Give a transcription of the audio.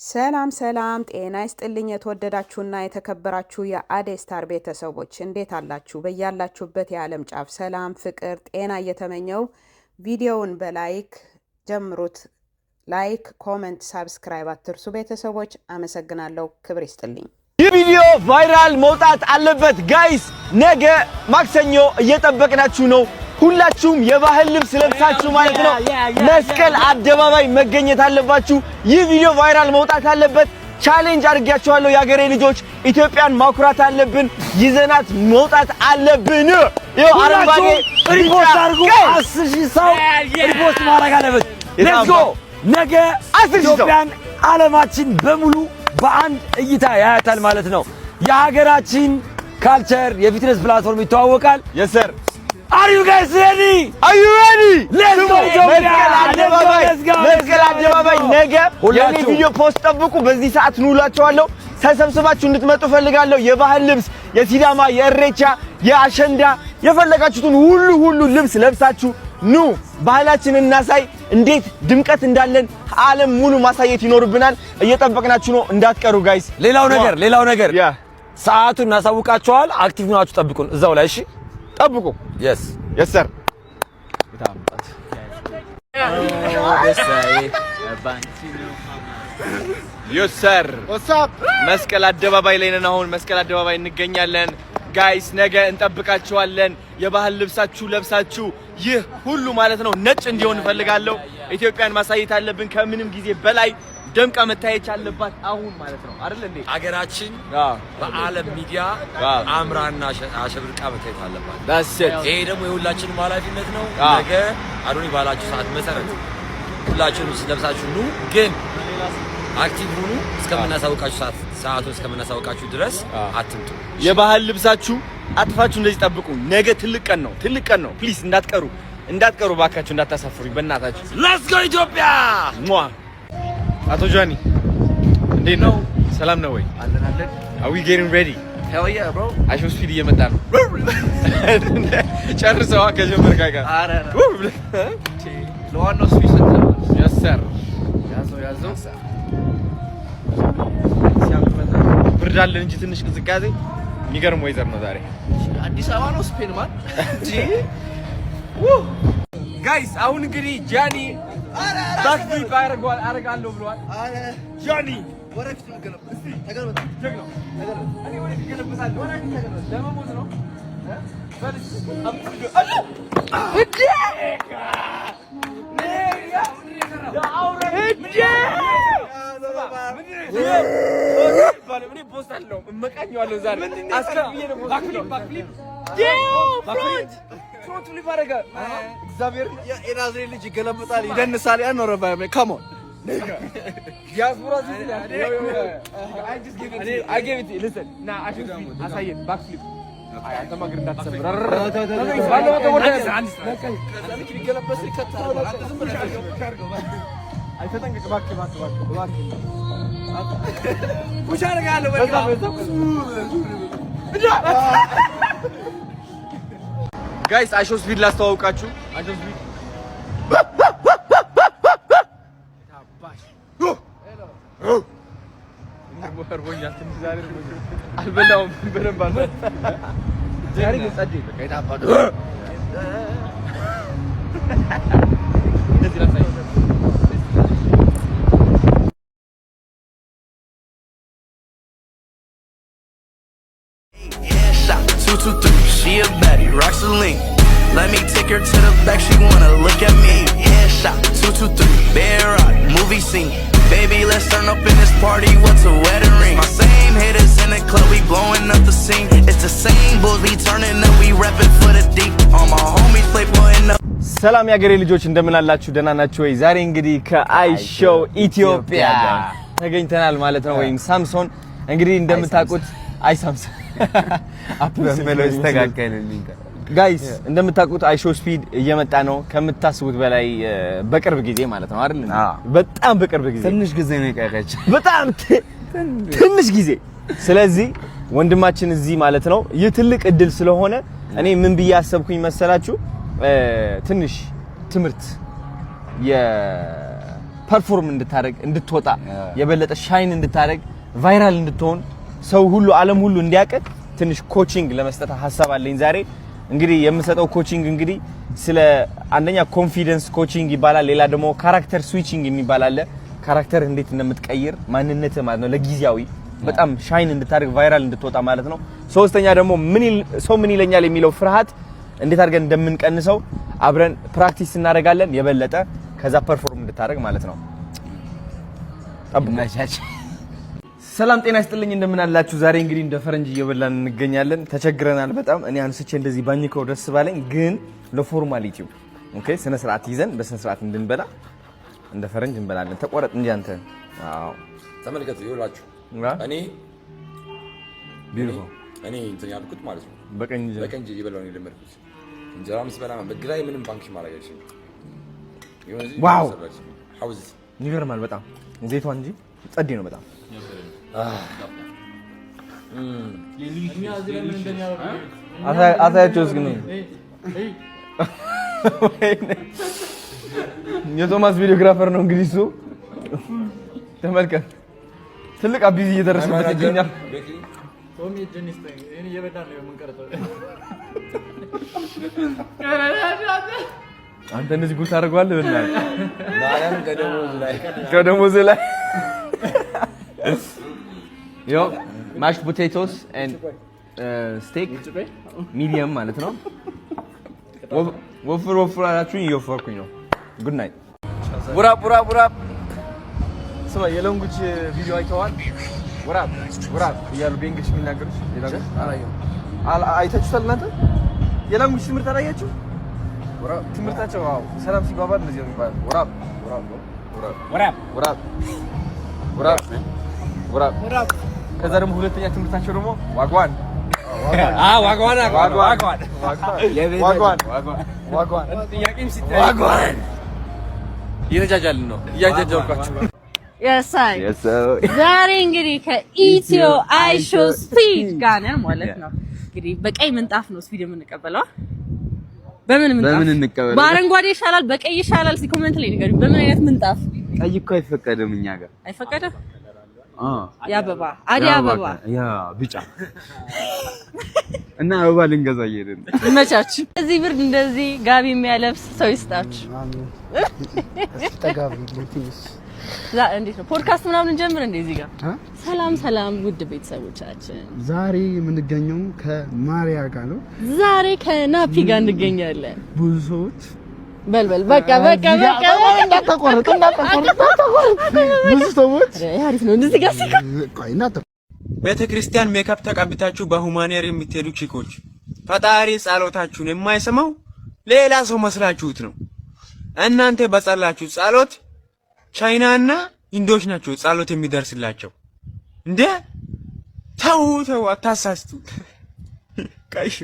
ሰላም ሰላም ጤና ይስጥልኝ የተወደዳችሁና የተከበራችሁ የአደይ ስታር ቤተሰቦች እንዴት አላችሁ? በያላችሁበት የዓለም ጫፍ ሰላም፣ ፍቅር፣ ጤና እየተመኘው ቪዲዮውን በላይክ ጀምሩት። ላይክ፣ ኮሜንት፣ ሰብስክራይብ አትርሱ ቤተሰቦች። አመሰግናለሁ። ክብር ይስጥልኝ። ይህ ቪዲዮ ቫይራል መውጣት አለበት ጋይስ። ነገ ማክሰኞ እየጠበቅናችሁ ነው። ሁላችሁም የባህል ልብስ ለብሳችሁ ማለት ነው መስቀል አደባባይ መገኘት አለባችሁ። ይህ ቪዲዮ ቫይራል መውጣት አለበት። ቻሌንጅ አድርጋችኋለሁ የሀገሬ ልጆች። ኢትዮጵያን ማኩራት አለብን። ይዘናት መውጣት አለብን። ይኸው አረንጓዴ ሪፖስት አድርጉ። 10,000 ሰው ሪፖስት ማድረግ አለበት። ሌትስ ጎ። ነገ ኢትዮጵያን ዓለማችን በሙሉ በአንድ እይታ ያያታል ማለት ነው። የሀገራችን ካልቸር የፊትነስ ፕላትፎርም ይተዋወቃል። yes sir Are you guys ready? Are you ready? Let's go መስቀል አደባባይ ነገ የኔ ቪዲዮ ፖስት ጠብቁ። በዚህ ሰዓት ኑላችኋለሁ። ተሰብስባችሁ እንድትመጡ ፈልጋለሁ። የባህል ልብስ፣ የሲዳማ፣ የእሬቻ፣ የአሸንዳ የፈለጋችሁትን ሁሉ ልብስ ለብሳችሁ ኑ። ባህላችንን እናሳይ። እንዴት ድምቀት እንዳለን ዓለም ሙሉ ማሳየት ይኖርብናል። እየጠበቅናችሁ ነው። እንዳትቀሩ ጋይስ። ሌላው ነገር ሰዓቱን እናሳውቃችኋል። አክቲቭ ናችሁ፣ ጠብቁን እዛው ላይ እሺ። ጠብቁ። yes sir yes sir what's up መስቀል አደባባይ ላይ ነን። አሁን መስቀል አደባባይ እንገኛለን ጋይስ። ነገ እንጠብቃችኋለን። የባህል ልብሳችሁ ለብሳችሁ ይህ ሁሉ ማለት ነው ነጭ እንዲሆን ፈልጋለሁ። ኢትዮጵያን ማሳየት አለብን። ከምንም ጊዜ በላይ ደምቃ መታየት አለባት አሁን ማለት ነው አይደል እንዴ? ሀገራችን በዓለም ሚዲያ አምራና አሸብርቃ መታየት አለባት። that's it። ይሄ ደግሞ የሁላችንም ኃላፊነት ነው። ነገ አዶኒ ባላችሁ ሰዓት መሰረት ሁላችሁም ለብሳችሁ ኑ። ግን አክቲቭ ሁኑ። እስከምናሳውቃችሁ ሰዓቱን እስከምናሳውቃችሁ ድረስ አትምጡ። የባህል ልብሳችሁ አጥፋችሁ እንደዚህ ጠብቁ። ነገ ትልቅ ቀን ነው። ፕሊዝ እንዳትቀሩ ባካችሁ፣ እንዳታሳፍሩኝ በእናታችሁ። let's go ኢትዮጵያ። አቶ ጆኒ እንዴት ነው? ሰላም ነው ወይ? አለን are we getting ready? hell yeah bro አሾ ስፒድ እየመጣ ነው። ጨርሰዋ ከጀመርካ ጋር ለዋናው ስፒድ ሰጥተናል። yes sir ያዘው ብርድ አለ እንጂ ትንሽ ቅዝቃዜ። የሚገርም ወይዘር ነው ዛሬ። አዲስ አበባ ነው ስፔን ማን ጋይስ። አሁን እንግዲህ ጃኒ ባክፊት አረጋለሁ ብሏል። ጃኒ ወረፊት ነው ገለበ ተገለበ ጀግናው እኔ ወደ ገለበሳለሁ። ወረፊት ተገለበ ለመሞት ነው በልስ እግዚአብሔር የናዝሬት ልጅ ይገለበጣል፣ ይደንሳል። ያኖረባ come on diaspora I just give it I gave it listen now I should asayen backflip አይ አንተ ማግር እንዳትሰብር ባለው ተወደ አንተ ይገለበስ ይከታል አንተ ዝም ብለህ አይ ተጠንቀቅ እባክህ ፑሽ አደርጋለሁ በቃ ጋይስ አሾ ስፒድ ላስተዋውቃችሁ። አሾ ስፒድ አልበላውም በደንብ ዛሬ ጸዴ በቃ ይታባዱ እንደዚህ ላሳይ She a baddie, rocks a link. Let me take her to the back, she wanna look at me. Headshot, 223, bear rock, movie scene. Baby, let's turn up in this party, what's a wedding ring? My same haters in the club, we blowing up the scene. It's the same bulls, we turning up, we repping for the deep. All my homies play blowing up. ሰላም ያገሬ ልጆች እንደምን አላችሁ? ደህና ናችሁ ወይ? ዛሬ እንግዲህ ከአይሾ ኢትዮጵያ ተገኝተናል ማለት ነው። ወይም ሳምሶን እንግዲህ እንደምታውቁት አይ ሳምሶን አፕሎስ መለው ይስተካከልልኝ ጋይስ። እንደምታውቁት አይሾ ስፒድ እየመጣ ነው ከምታስቡት በላይ በቅርብ ጊዜ ማለት ነው አይደል? በጣም በቅርብ ጊዜ ትንሽ ጊዜ ነው የቀረች፣ በጣም ትንሽ ጊዜ። ስለዚህ ወንድማችን እዚህ ማለት ነው ይህ ትልቅ እድል ስለሆነ እኔ ምን ብዬ አሰብኩኝ መሰላችሁ? ትንሽ ትምህርት የፐርፎርም እንድታረግ እንድትወጣ የበለጠ ሻይን እንድታረግ ቫይራል እንድትሆን ሰው ሁሉ ዓለም ሁሉ እንዲያቀድ ትንሽ ኮቺንግ ለመስጠት ሐሳብ አለኝ ዛሬ። እንግዲህ የምሰጠው ኮቺንግ እንግዲህ ስለ አንደኛ ኮንፊደንስ ኮቺንግ ይባላል። ሌላ ደግሞ ካራክተር ስዊቺንግ የሚባል አለ። ካራክተር እንዴት እንደምትቀይር ማንነት ማለት ነው ለጊዜያዊ በጣም ሻይን እንድታደርግ ቫይራል እንድትወጣ ማለት ነው። ሶስተኛ ደግሞ ምን ይለኛል የሚለው ፍርሃት እንዴት አድርገን እንደምንቀንሰው አብረን ፕራክቲስ እናደርጋለን የበለጠ ከዛ ፐርፎርም እንድታደርግ ማለት ነው። ጠብቁናቻች። ሰላም ጤና ይስጥልኝ እንደምን አላችሁ? ዛሬ እንግዲህ እንደ ፈረንጅ እየበላን እንገኛለን። ተቸግረናል በጣም። እኔ አንስቼ እንደዚህ ባኝከው ደስ ባለኝ፣ ግን ለፎርማሊቲው ኦኬ ስነ ስርዓት ይዘን በስነ ስርዓት እንድንበላ እንደ ፈረንጅ እንበላለን። ተቆረጥ እንጂ አንተ። አዎ ተመልከቱ ይኸውላችሁ እኔ ቢልፎ እኔ እንትን ያልኩት ማለት ነው በቀኝ እየበላሁ ነው የለመድኩት። እንጀራ ምስበላ በግራይ ምንም ፋንክሽን ማድረግ አይችልም። ዋው ሀውዝ ይገርማል በጣም ዘይቷ እንጂ ጸዴ ነው በጣም። አታያቸው እስኪ ነው የቶማስ ቪዲዮግራፈር ነው እንግዲህ እሱ ተመልከት። ትልቅ አቢዝ እየደረሰበት ይገኛል። ቶሚ ጀኒስ ታይም እኔ እየበላ ነው የምንቀርጠው። አንተ እንደዚህ ጉድ ታደርገዋለህ ብለህ ማርያም ከደሞዝ ላይ ዮ ማሽድ ፖቴቶስ ኤንድ ስቴክ ሚዲየም ማለት ነው። ወፍር አላችሁኝ እየወፈርኩኝ ነው። ጉድ ናይት። ውራብ ስማ የለንጉች ቪዲዮ አይተዋል? ውራብ እያሉ በእንግሊዝ የሚናገሩት አይታችሁታል እናንተ? የለንጉች ትምህርት አላያችሁ? ትምህርታቸው ዋው ሰላም ሲባባል እንደዚህ ነው የሚባለው። ውራብ ከዛ ደግሞ ሁለተኛ ትምህርታቸው ደግሞ ዋጓን እየተጃጃልን ነው እያጃጃልኳቸው። ዛሬ እንግዲህ ከኢትዮ አይሾ ስፒድ ጋር ነን ማለት ነው። እንግዲህ በቀይ ምንጣፍ ነው ስፒድ የምንቀበለው። በምን ምንጣፍ? በአረንጓዴ ይሻላል በቀይ ይሻላል? እስኪ ኮሜንት ላይ ንገሩኝ። በምን አይነት ምንጣፍ? ቀይ እኮ አይፈቀድም እኛ ጋር። አይፈቀድም? የአበባ አዲ አበባ ያ ቢጫ እና አበባ ልንገዛ እየሄድን ይመቻችሁ። እዚህ ብርድ እንደዚህ ጋቢ የሚያለብስ ሰው ይስጣችሁ። እንዴት ነው ፖድካስት ምናምን ጀምር እንደዚህ ጋር። ሰላም ውድ ቤተሰቦቻችን፣ ዛሬ የምንገኘው ከማሪያ ጋር ነው። ዛሬ ከናፒ ጋር እንገኛለን። ብዙ ሰዎች በልበል በቃ እንዳታቆርጥ ብዙ ሰዎች አሪፍ ነው እንደዚህ ጋር ቤተክርስቲያን ሜካፕ ተቀብታችሁ በሁማኔር የምትሄዱ ቺኮች ፈጣሪ ጸሎታችሁን የማይሰማው ሌላ ሰው መስላችሁት ነው። እናንተ በጸላችሁ ጸሎት ቻይናና ኢንዶች ናቸው ጸሎት የሚደርስላቸው እንዴ? ተው አታሳስቱ። ቀይሽ